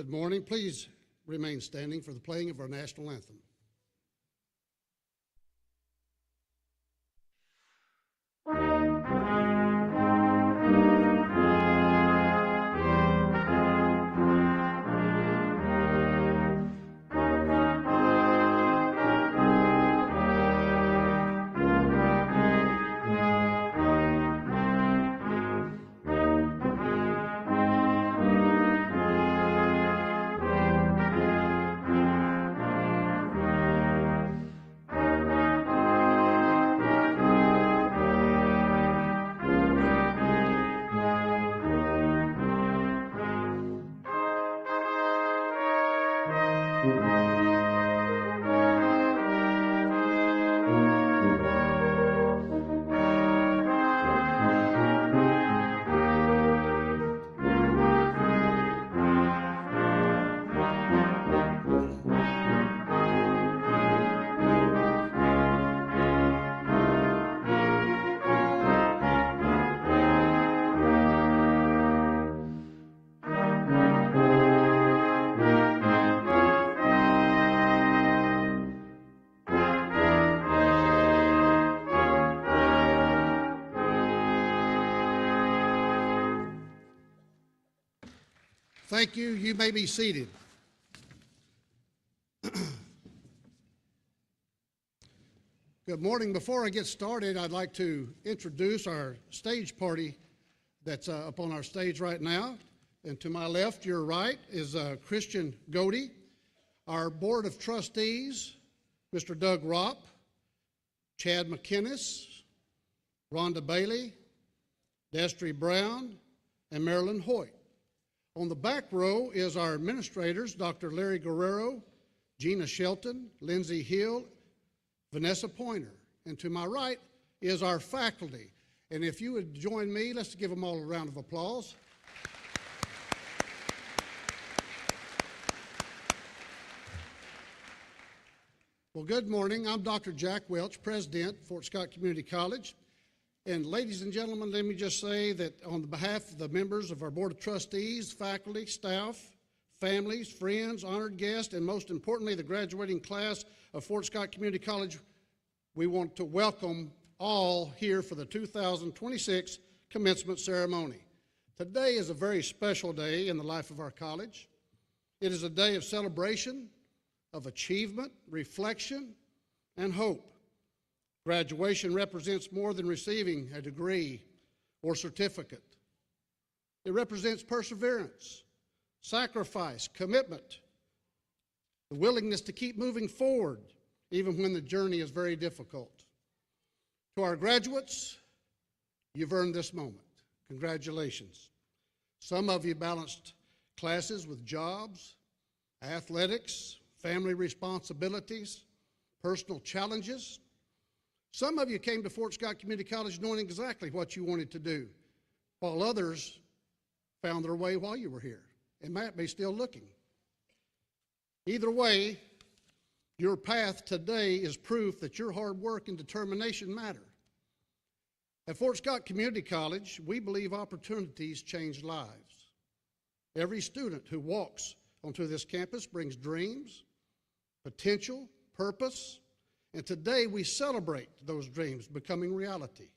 Good morning. Please remain standing for the playing of our national anthem. Thank you. You may be seated. Good morning. Before I get started, I'd like to introduce our stage party that's up on our stage right now. And to my left, your right, is Christian Godey. Our Board of Trustees, Mr. Doug Ropp, Chad McInnes, Rhonda Bailey, Destry Brown, and Marilyn Hoyt. On the back row is our administrators, Dr. Larry Guerrero, Gina Shelton, Lindsay Hill, Vanessa Pointer. And to my right is our faculty. And if you would join me, let's give them all a round of applause. Well, good morning. I'm Dr. Jack Welch, President, Fort Scott Community College. And ladies and gentlemen, let me just say that on behalf of the members of our Board of Trustees, faculty, staff, families, friends, honored guests, and most importantly, the graduating class of Fort Scott Community College, we want to welcome all here for the 2026 commencement ceremony. Today is a very special day in the life of our college. It is a day of celebration, of achievement, reflection, and hope. Graduation represents more than receiving a degree or certificate. It represents perseverance, sacrifice, commitment, the willingness to keep moving forward even when the journey is very difficult. To our graduates, you've earned this moment. Congratulations. Some of you balanced classes with jobs, athletics, family responsibilities, personal challenges. Some of you came to Fort Scott Community College knowing exactly what you wanted to do, while others found their way while you were here and might be still looking. Either way, your path today is proof that your hard work and determination matter. At Fort Scott Community College, we believe opportunities change lives. Every student who walks onto this campus brings dreams, potential, purpose, and today we celebrate those dreams becoming reality.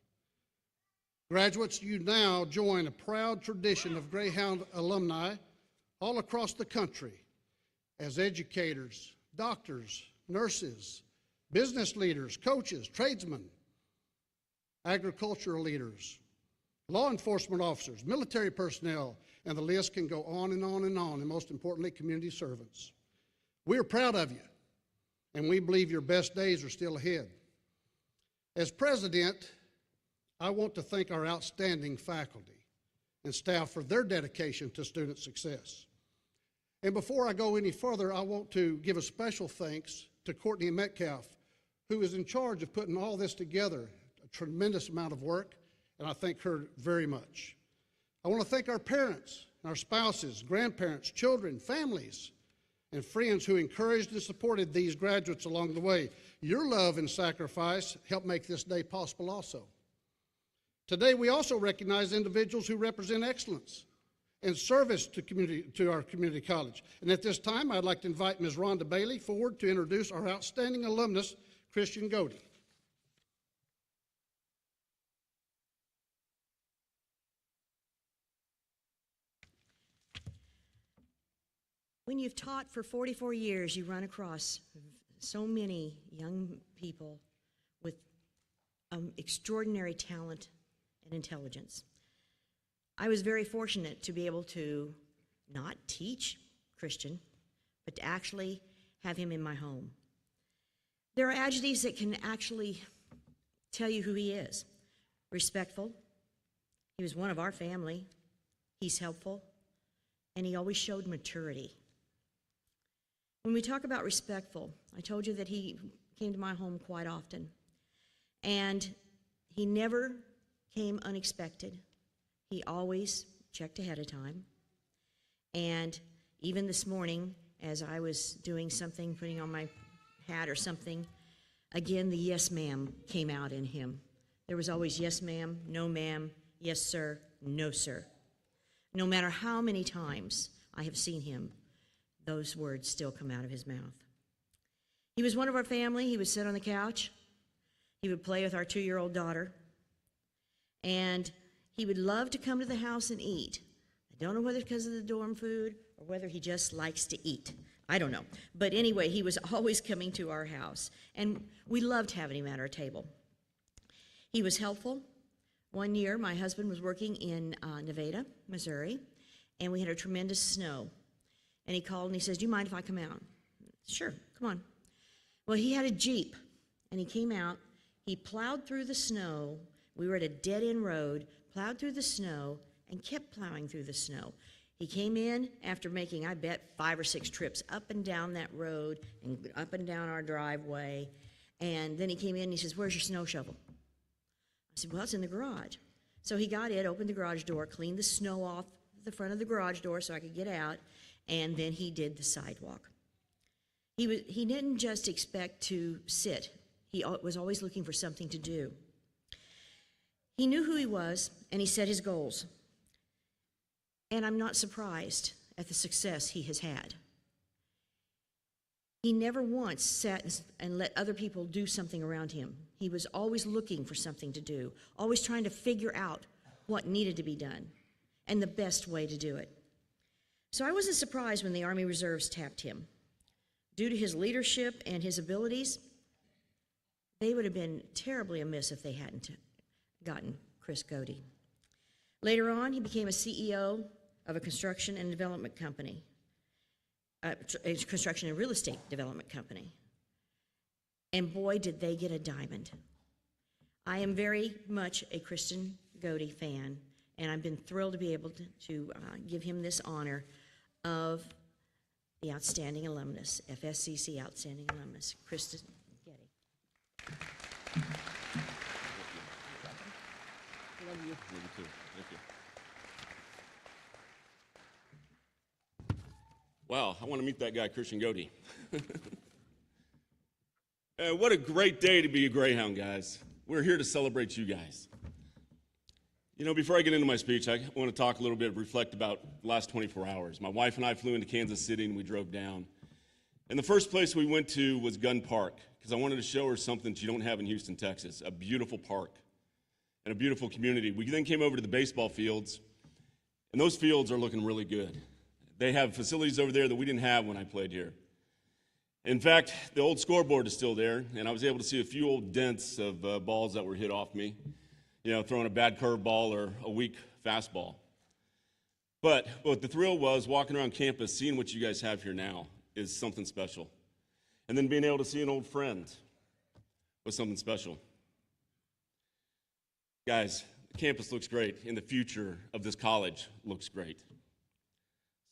Graduates, you now join a proud tradition of Greyhound alumni all across the country as educators, doctors, nurses, business leaders, coaches, tradesmen, agricultural leaders, law enforcement officers, military personnel, and the list can go on and on and on, and most importantly, community servants. We're proud of you, and we believe your best days are still ahead. As president, I want to thank our outstanding faculty and staff for their dedication to student success. And before I go any further, I want to give a special thanks to Courtney Metcalf, who is in charge of putting all this together, a tremendous amount of work, and I thank her very much. I want to thank our parents, our spouses, grandparents, children, families, and friends who encouraged and supported these graduates along the way. Your love and sacrifice helped make this day possible also. Today, we also recognize individuals who represent excellence and service to our community college. And at this time, I'd like to invite Ms. Rhonda Bailey forward to introduce our outstanding alumnus, Christian Godey. When you've taught for 44 years, you run across so many young people with extraordinary talent and intelligence. I was very fortunate to be able to not teach Christian, but to actually have him in my home. There are adjectives that can actually tell you who he is. Respectful. He was one of our family. He's helpful. And he always showed maturity. When we talk about respectful, I told you that he came to my home quite often. And he never came unexpected. He always checked ahead of time. And even this morning, as I was doing something, putting on my hat or something, again, the yes, ma'am came out in him. There was always yes, ma'am, no, ma'am, yes, sir, no, sir. No matter how many times I have seen him, those words still come out of his mouth. He was one of our family. He would sit on the couch. He would play with our 2-year-old daughter. And he would love to come to the house and eat. I don't know whether it's because of the dorm food or whether he just likes to eat. I don't know. But anyway, he was always coming to our house. And we loved having him at our table. He was helpful. One year, my husband was working in Nevada, Missouri, and we had a tremendous snow. And he called and he says, "Do you mind if I come out?" "Sure, come on." Well, he had a Jeep, and he came out. He plowed through the snow. We were at a dead-end road, plowed through the snow, and kept plowing through the snow. He came in after making, I bet, 5 or 6 trips up and down that road and up and down our driveway. And then he came in and he says, "Where's your snow shovel?" I said, "Well, it's in the garage." So he got it, opened the garage door, cleaned the snow off the front of the garage door so I could get out, and then he did the sidewalk. He didn't just expect to sit. He was always looking for something to do. He knew who he was, and he set his goals. And I'm not surprised at the success he has had. He never once sat and let other people do something around him. He was always looking for something to do, always trying to figure out what needed to be done and the best way to do it. So I wasn't surprised when the Army Reserves tapped him. Due to his leadership and his abilities, they would have been terribly amiss if they hadn't gotten Chris Godey. Later on, he became a CEO of a construction and development company, a construction and real estate development company. And boy, did they get a diamond. I am very much a Christian Godey fan, and I've been thrilled to be able to give him this honor of the Outstanding Alumnus, FSCC Outstanding Alumnus, Christian Godey. Wow, I want to meet that guy, Christian Godey. What a great day to be a Greyhound, guys. We're here to celebrate you guys. You know, before I get into my speech, I want to talk a little bit, reflect about the last 24 hours. My wife and I flew into Kansas City and we drove down. And the first place we went to was Gunn Park, because I wanted to show her something she don't have in Houston, Texas, a beautiful park and a beautiful community. We then came over to the baseball fields, and those fields are looking really good. They have facilities over there that we didn't have when I played here. In fact, the old scoreboard is still there, and I was able to see a few old dents of balls that were hit off me, you know, throwing a bad curveball or a weak fastball. But what the thrill was, walking around campus, seeing what you guys have here now is something special. And then being able to see an old friend was something special. Guys, the campus looks great, and the future of this college looks great.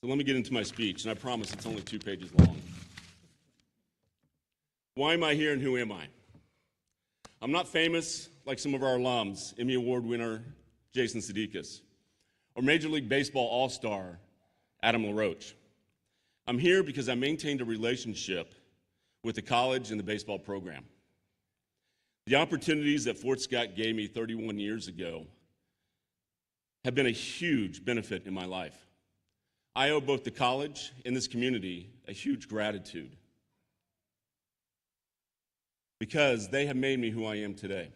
So let me get into my speech, and I promise it's only 2 pages long. Why am I here and who am I? I'm not famous like some of our alums, Emmy Award winner Jason Sudeikis, or Major League Baseball All-Star Adam LaRoche. I'm here because I maintained a relationship with the college and the baseball program. The opportunities that Fort Scott gave me 31 years ago have been a huge benefit in my life. I owe both the college and this community a huge gratitude because they have made me who I am today.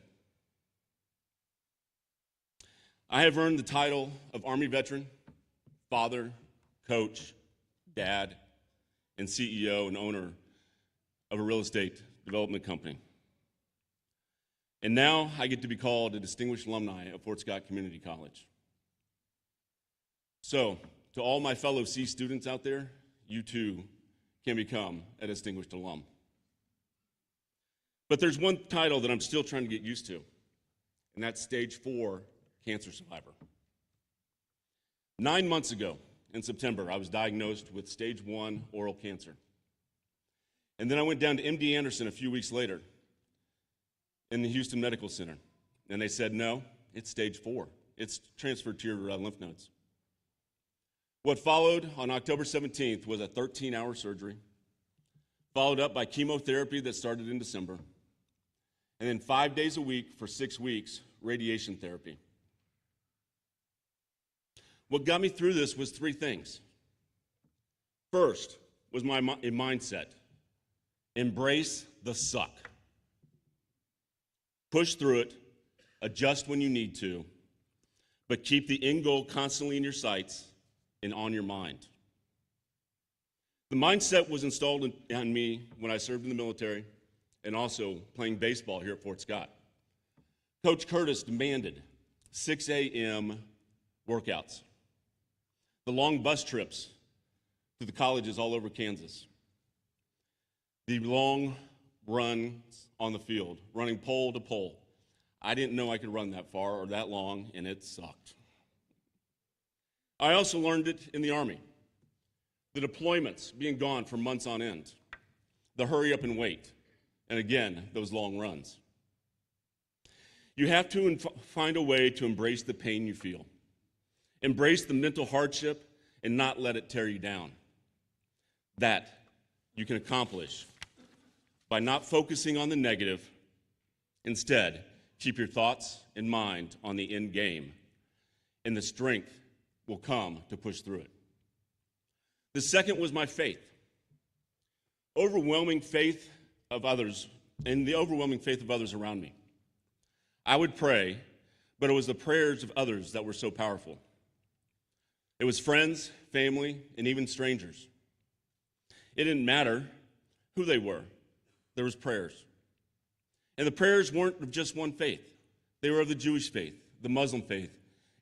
I have earned the title of Army veteran, father, coach, dad, and CEO and owner of a real estate development company. And now I get to be called a distinguished alumni of Fort Scott Community College. So, to all my fellow C students out there, you too can become a distinguished alum. But there's one title that I'm still trying to get used to, and that's Stage 4 Cancer Survivor. 9 months ago, in September, I was diagnosed with Stage 1 oral cancer. And then I went down to MD Anderson a few weeks later in the Houston Medical Center, and they said, no, it's Stage 4. It's transferred to your lymph nodes. What followed on October 17th was a 13-hour surgery, followed up by chemotherapy that started in December, and then 5 days a week for 6 weeks, radiation therapy. What got me through this was 3 things. First was my mindset. Embrace the suck. Push through it, adjust when you need to, but keep the end goal constantly in your sights and on your mind. The mindset was installed on me when I served in the military and also playing baseball here at Fort Scott. Coach Curtis demanded 6 a.m. workouts, the long bus trips to the colleges all over Kansas, the long runs on the field, running pole to pole. I didn't know I could run that far or that long, and it sucked. I also learned it in the Army. The deployments, being gone for months on end, the hurry up and wait, and again, those long runs. You have to find a way to embrace the pain you feel. Embrace the mental hardship and not let it tear you down. That you can accomplish by not focusing on the negative. Instead, keep your thoughts and mind on the end game, and the strength will come to push through it. The second was my faith. Overwhelming faith of others, and the overwhelming faith of others around me. I would pray, but it was the prayers of others that were so powerful. It was friends, family, and even strangers. It didn't matter who they were. There was prayers. And the prayers weren't of just one faith. They were of the Jewish faith, the Muslim faith,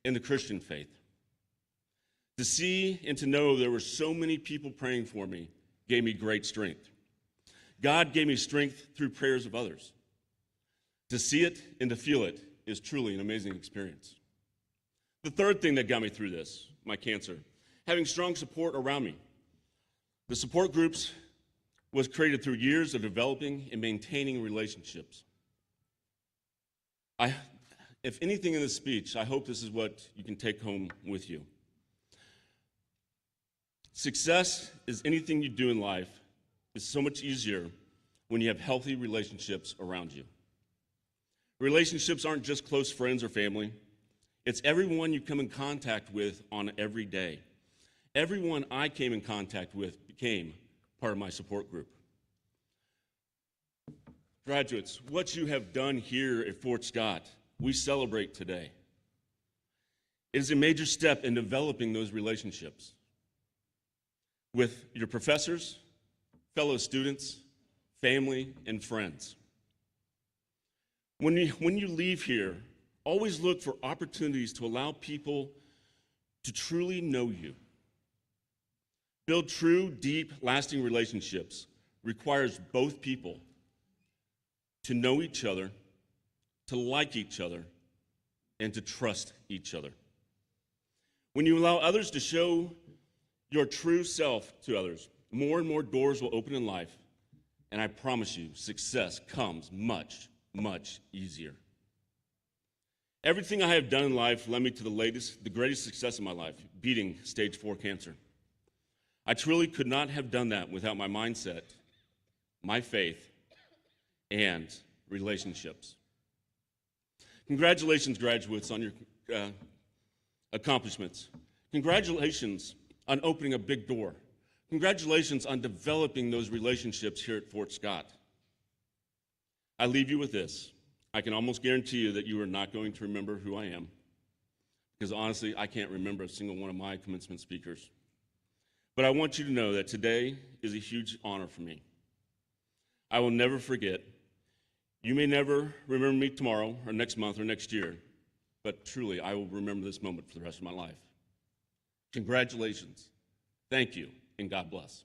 and the Christian faith. To see and to know there were so many people praying for me gave me great strength. God gave me strength through prayers of others. To see it and to feel it is truly an amazing experience. The third thing that got me through this, my cancer, having strong support around me. The support groups was created through years of developing and maintaining relationships. If anything in this speech, I hope this is what you can take home with you. Success is anything you do in life is so much easier when you have healthy relationships around you. Relationships aren't just close friends or family. It's everyone you come in contact with on every day. Everyone I came in contact with became part of my support group. Graduates, what you have done here at Fort Scott, we celebrate today. It is a major step in developing those relationships with your professors, fellow students, family, and friends. When you leave here, always look for opportunities to allow people to truly know you. Build true, deep, lasting relationships requires both people to know each other, to like each other, and to trust each other. When you allow others to show your true self to others, more and more doors will open in life, and I promise you, success comes much, much easier. Everything I have done in life led me to the greatest success in my life, beating stage 4 cancer. I truly could not have done that without my mindset, my faith, and relationships. Congratulations, graduates, on your accomplishments. Congratulations on opening a big door. Congratulations on developing those relationships here at Fort Scott. I leave you with this. I can almost guarantee you that you are not going to remember who I am, because honestly, I can't remember a single one of my commencement speakers. But I want you to know that today is a huge honor for me. I will never forget. You may never remember me tomorrow or next month or next year, but truly, I will remember this moment for the rest of my life. Congratulations. Thank you, and God bless.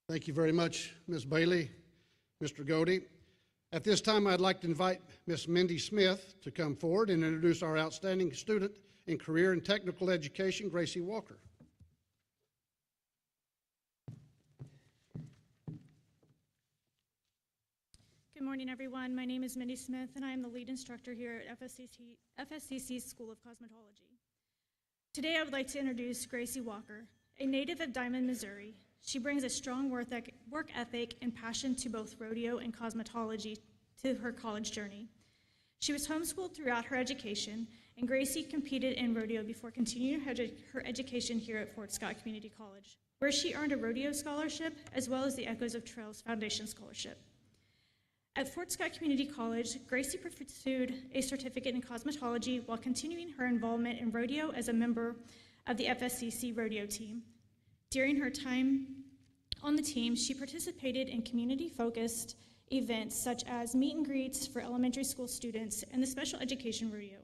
Thank you very much, Ms. Bailey, Mr. Godey. At this time, I'd like to invite Ms. Mindy Smith to come forward and introduce our outstanding student in career and technical education, Gracie Walker. Good morning, everyone. My name is Mindy Smith, and I am the lead instructor here at FSCC's School of Cosmetology. Today, I would like to introduce Gracie Walker, a native of Diamond, Missouri. She brings a strong work ethic and passion to both rodeo and cosmetology to her college journey. She was homeschooled throughout her education, and Gracie competed in rodeo before continuing her education here at Fort Scott Community College, where she earned a rodeo scholarship as well as the Echoes of Trails Foundation scholarship. At Fort Scott Community College, Gracie pursued a certificate in cosmetology while continuing her involvement in rodeo as a member of the FSCC rodeo team. During her time on the team, she participated in community-focused events such as meet and greets for elementary school students and the special education rodeo.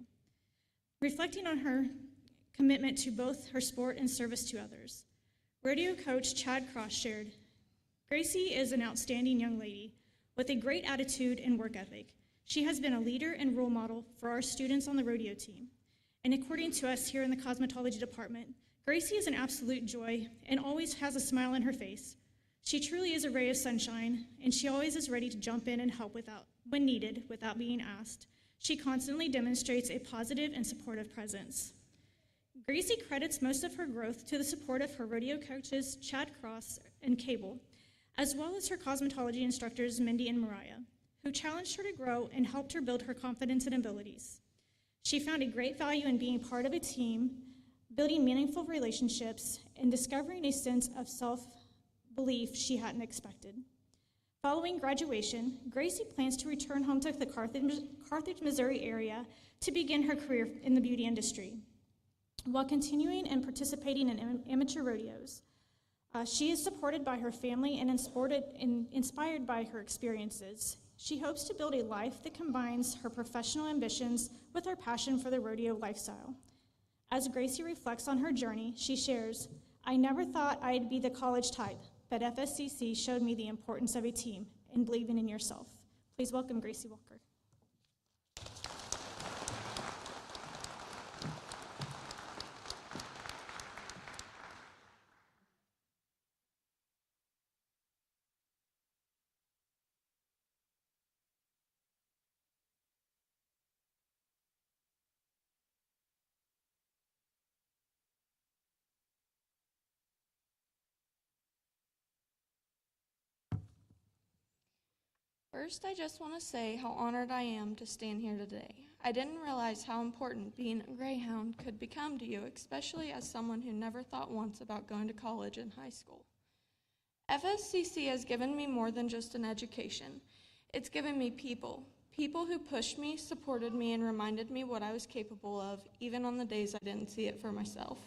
Reflecting on her commitment to both her sport and service to others, rodeo coach Chad Cross shared, "Gracie is an outstanding young lady with a great attitude and work ethic. She has been a leader and role model for our students on the rodeo team. And according to us here in the cosmetology department, Gracie is an absolute joy and always has a smile on her face. She truly is a ray of sunshine, and she always is ready to jump in and help when needed without being asked. She constantly demonstrates a positive and supportive presence." Gracie credits most of her growth to the support of her rodeo coaches, Chad Cross and Cable, as well as her cosmetology instructors, Mindy and Mariah, who challenged her to grow and helped her build her confidence and abilities. She found a great value in being part of a team, building meaningful relationships, and discovering a sense of self-belief she hadn't expected. Following graduation, Gracie plans to return home to the Carthage, Missouri area to begin her career in the beauty industry. While continuing and participating in amateur rodeos, she is supported by her family and inspired by her experiences. She hopes to build a life that combines her professional ambitions with her passion for the rodeo lifestyle. As Gracie reflects on her journey, she shares, "I never thought I'd be the college type, but FSCC showed me the importance of a team and believing in yourself." Please welcome Gracie Walker. First, I just want to say how honored I am to stand here today. I didn't realize how important being a Greyhound could become to you, especially as someone who never thought once about going to college and high school. FSCC has given me more than just an education. It's given me people who pushed me, supported me, and reminded me what I was capable of, even on the days I didn't see it for myself.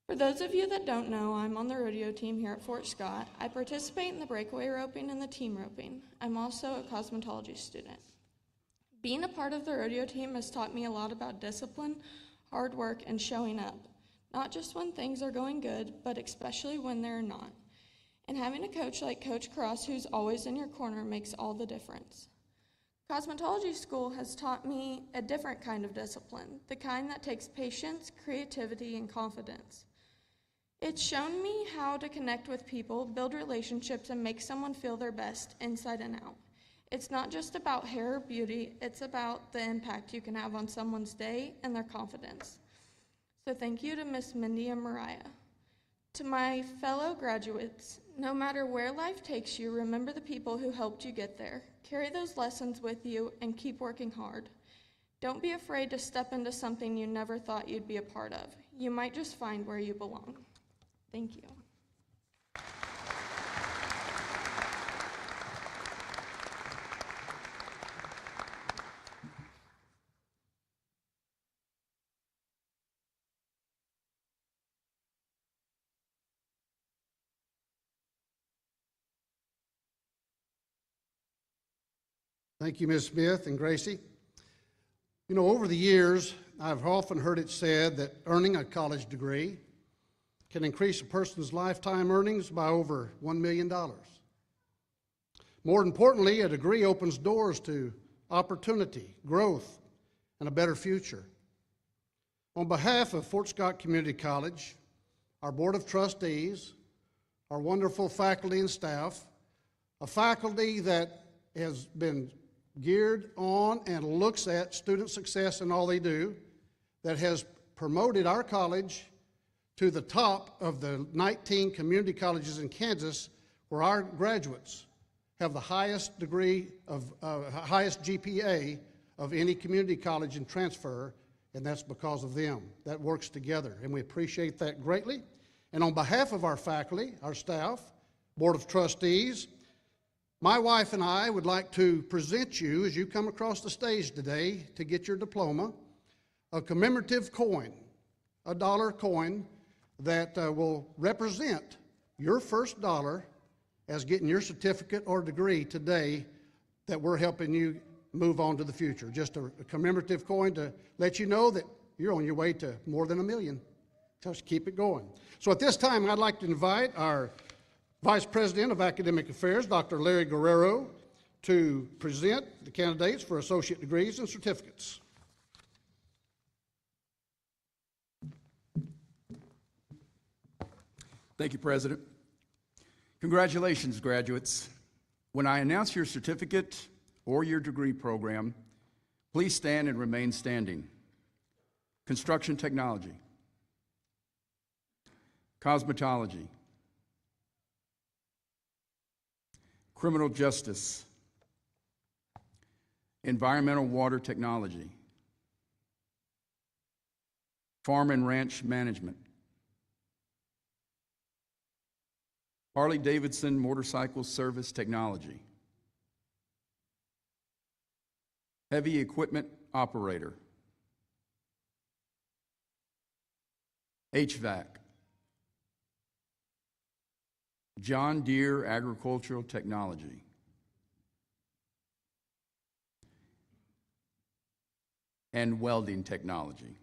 For those of you that don't know, I'm on the rodeo team here at Fort Scott. I participate in the breakaway roping and the team roping. I'm also a cosmetology student. Being a part of the rodeo team has taught me a lot about discipline, hard work, and showing up, not just when things are going good, but especially when they're not. And having a coach like Coach Cross, who's always in your corner, makes all the difference. Cosmetology school has taught me a different kind of discipline, the kind that takes patience, creativity, and confidence. It's shown me how to connect with people, build relationships, and make someone feel their best inside and out. It's not just about hair or beauty, it's about the impact you can have on someone's day and their confidence. So thank you to Miss Mindy and Mariah. To my fellow graduates, No matter where life takes you, remember the people who helped you get there. Carry those lessons with you and keep working hard. Don't be afraid to step into something you never thought you'd be a part of. You might just find where you belong. Thank you. Thank you, Ms. Smith and Gracie. You know, over the years, I've often heard it said that earning a college degree can increase a person's lifetime earnings by over $1 million. More importantly, a degree opens doors to opportunity, growth, and a better future. On behalf of Fort Scott Community College, our Board of Trustees, our wonderful faculty and staff, a faculty that has been geared on and looks at student success in all they do, that has promoted our college to the top of the 19 community colleges in Kansas where our graduates have the highest degree of, highest GPA of any community college in transfer, and that's because of them. That works together, and we appreciate that greatly. And on behalf of our faculty, our staff, Board of Trustees, my wife and I would like to present you, as you come across the stage today to get your diploma, a commemorative coin, a dollar coin that will represent your first dollar as getting your certificate or degree today that we're helping you move on to the future. Just a commemorative coin to let you know that you're on your way to more than $1 million. Just keep it going. So at this time, I'd like to invite our Vice President of Academic Affairs, Dr. Larry Guerrero, to present the candidates for associate degrees and certificates. Thank you, President. Congratulations, graduates. When I announce your certificate or your degree program, please stand and remain standing. Construction technology, cosmetology, criminal justice, environmental water technology, farm and ranch management, Harley-Davidson motorcycle service technology, heavy equipment operator, HVAC, John Deere agricultural technology, and welding technology.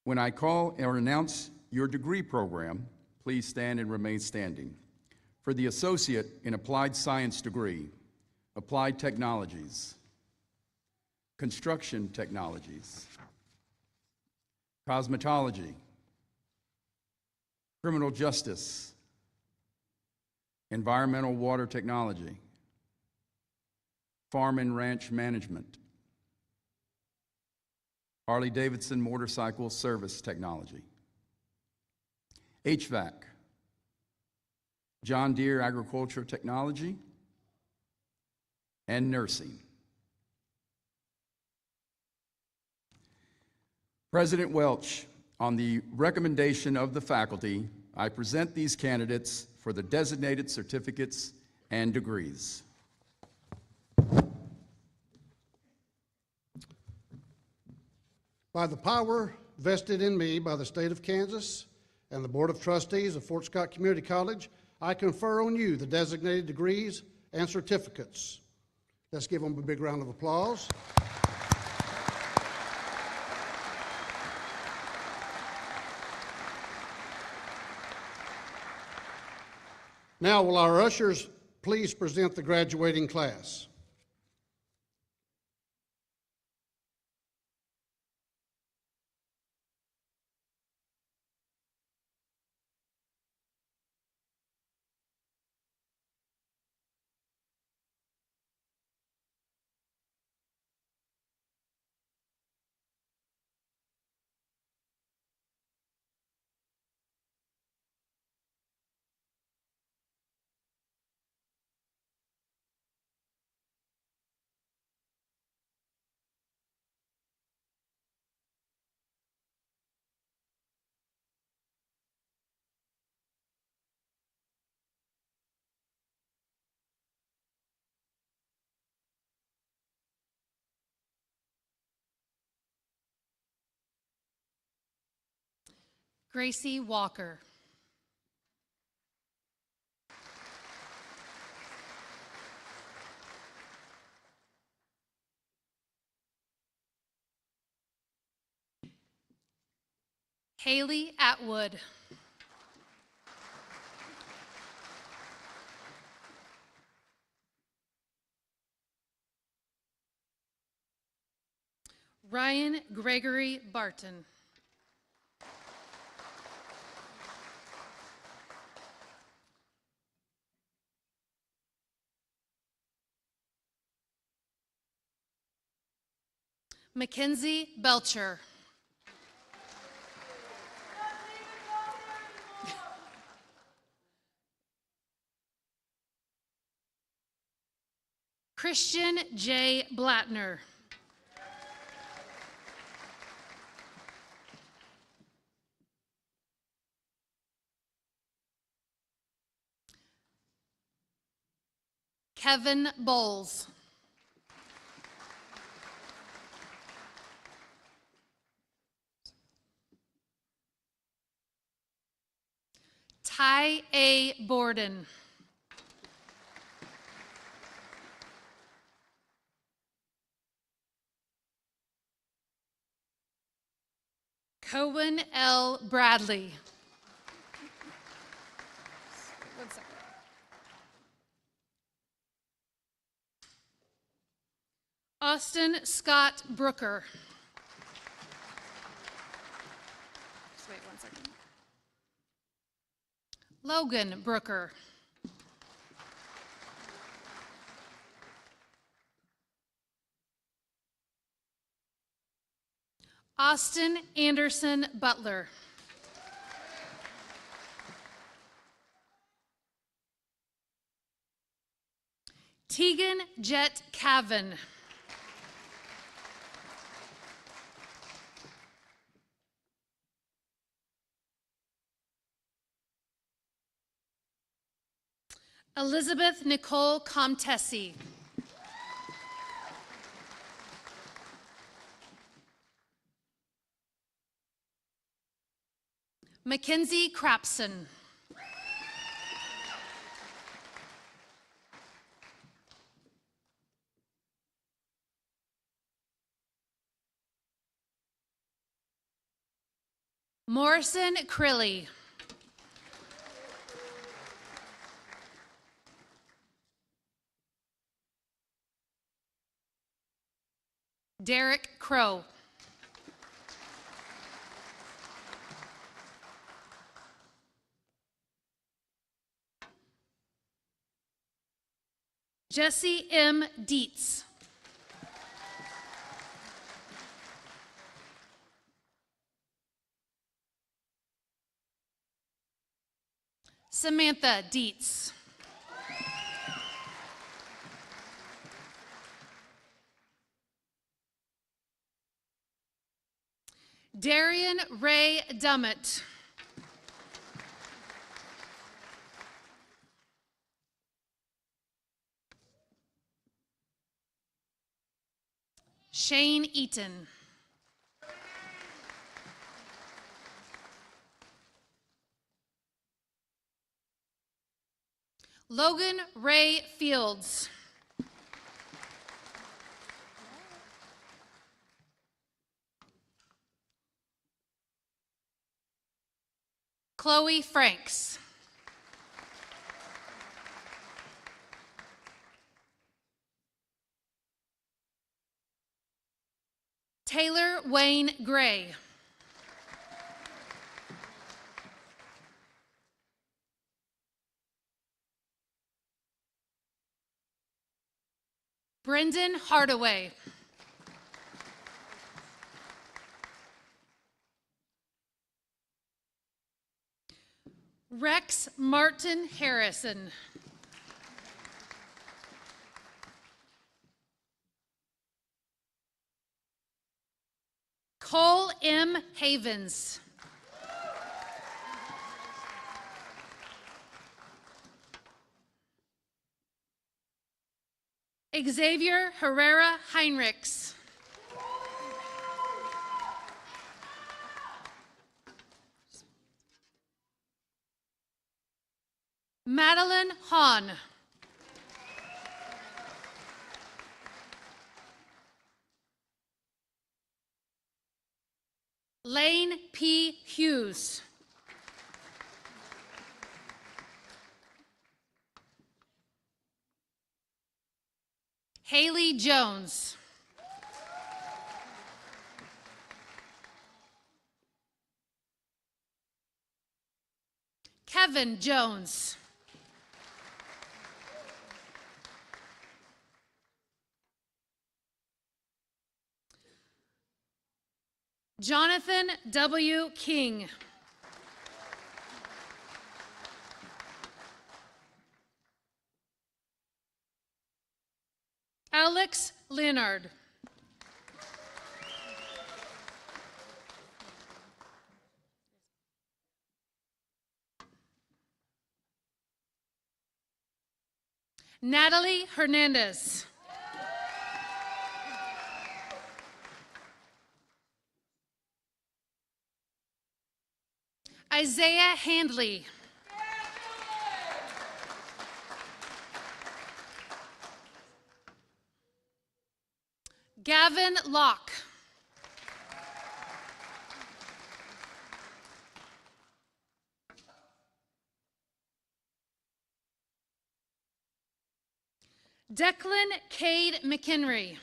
When I call or announce your degree program, please stand and remain standing. For the Associate in Applied Science degree, Applied Technologies, Construction Technologies, Cosmetology, Criminal Justice, Environmental Water Technology, Farm and Ranch Management, Harley-Davidson motorcycle service technology, HVAC, John Deere agricultural technology, and nursing. President Welch, on the recommendation of the faculty, I present these candidates for the designated certificates and degrees. By the power vested in me by the state of Kansas and the Board of Trustees of Fort Scott Community College, I confer on you the designated degrees and certificates. Let's give them a big round of applause. Now, will our ushers please present the graduating class? Gracie Walker. Haley Atwood. Ryan Gregory Barton. Mackenzie Belcher. Christian J. Blattner. Kevin Bowles. Ty A. Borden. Cohen L. Bradley. One second. Austin Scott Brooker. Just wait 1 second. Logan Brooker. Austin Anderson Butler. Tegan Jet Cavan. Elizabeth Nicole Comtesi. Mackenzie Crapson. Morrison Crilly. Derek Crow. Jesse M. Dietz. Samantha Dietz. Darian Ray Dummett. Shane Eaton. Logan Ray Fields. Chloe Franks. Taylor Wayne Gray. Brendan Hardaway. Rex Martin Harrison. Cole M. Havens. Xavier Herrera Heinrichs. Madeline Hahn. Lane P. Hughes. Haley Jones. Kevin Jones. Jonathan W. King. Alex Leonard. Natalie Hernandez. Isaiah Handley. Gavin Locke. Declan Cade McHenry.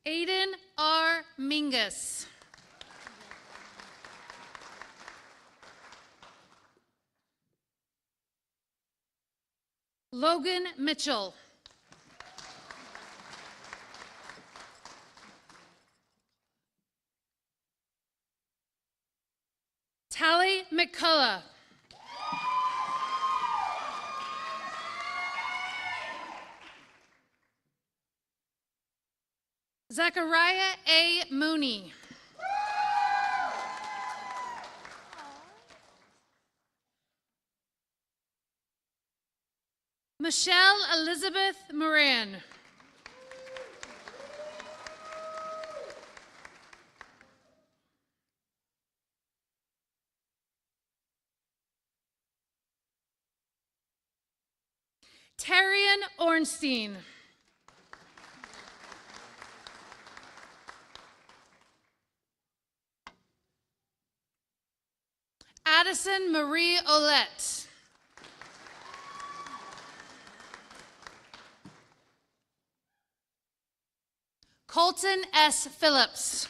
Aiden R. Mingus. Logan Mitchell. Tally McCullough. Zachariah A. Mooney. Michelle Elizabeth Moran. Terrian Ornstein. Addison Marie Olette. Colton S. Phillips.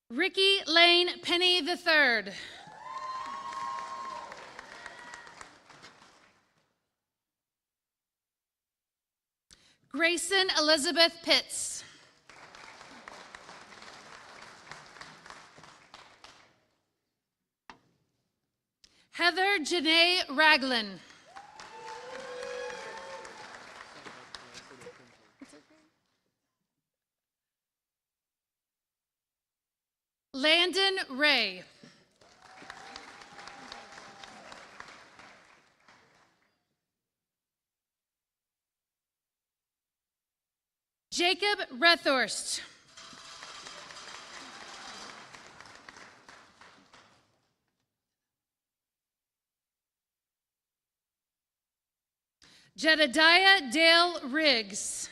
Ricky Lane Penny III. Grayson Elizabeth Pitts. Heather Janae Raglan. Landon Ray. Jacob Rethorst. Jedediah Dale Riggs.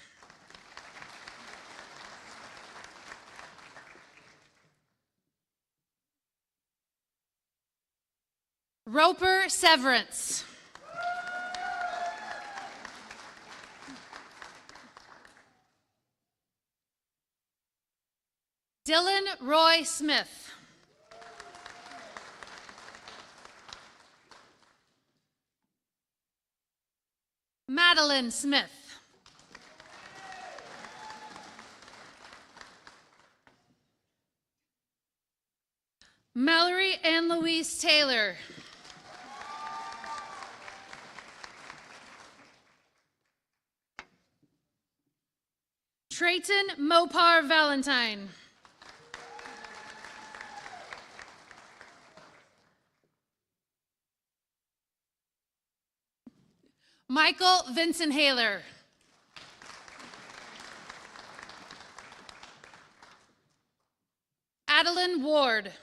Roper Severance. Dylan Roy Smith. Madeline Smith. Mallory Ann Louise Taylor. Trayton Mopar Valentine. Michael Vincent Haler. Adeline Ward.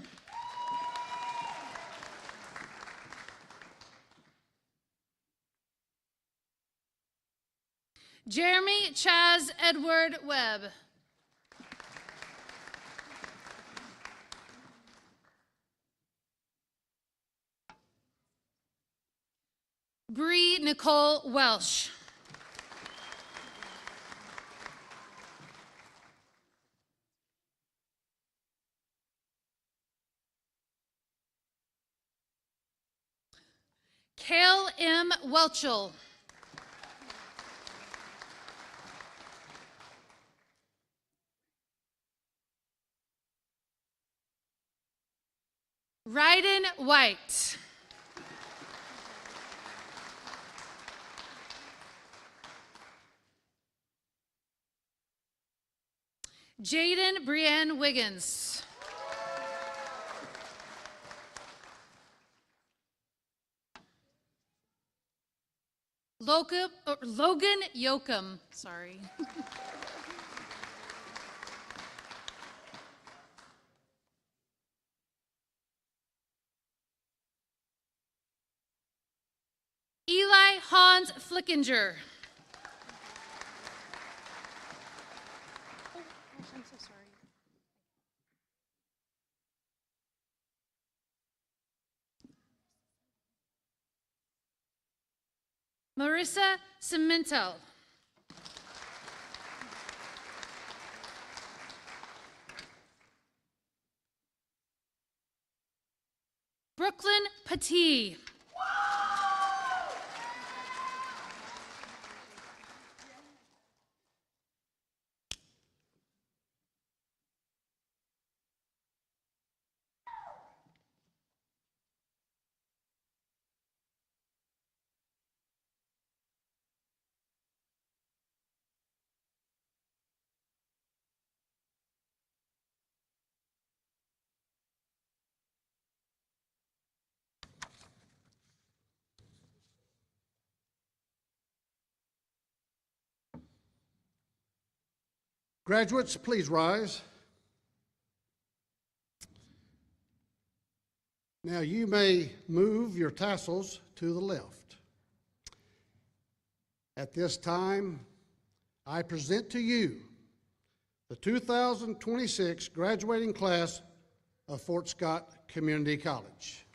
Jeremy Chaz Edward Webb. Bree Nicole Welsh. Kale M. Welchel. Ryden White. Jaden Brienne Wiggins. Logan Yoakum, sorry. Eli Hans Flickinger. Oh, gosh, I'm so sorry. Marissa Cimentel. Brooklyn Petit. Graduates, please rise. Now you may move your tassels to the left. At this time, I present to you the 2026 graduating class of Fort Scott Community College.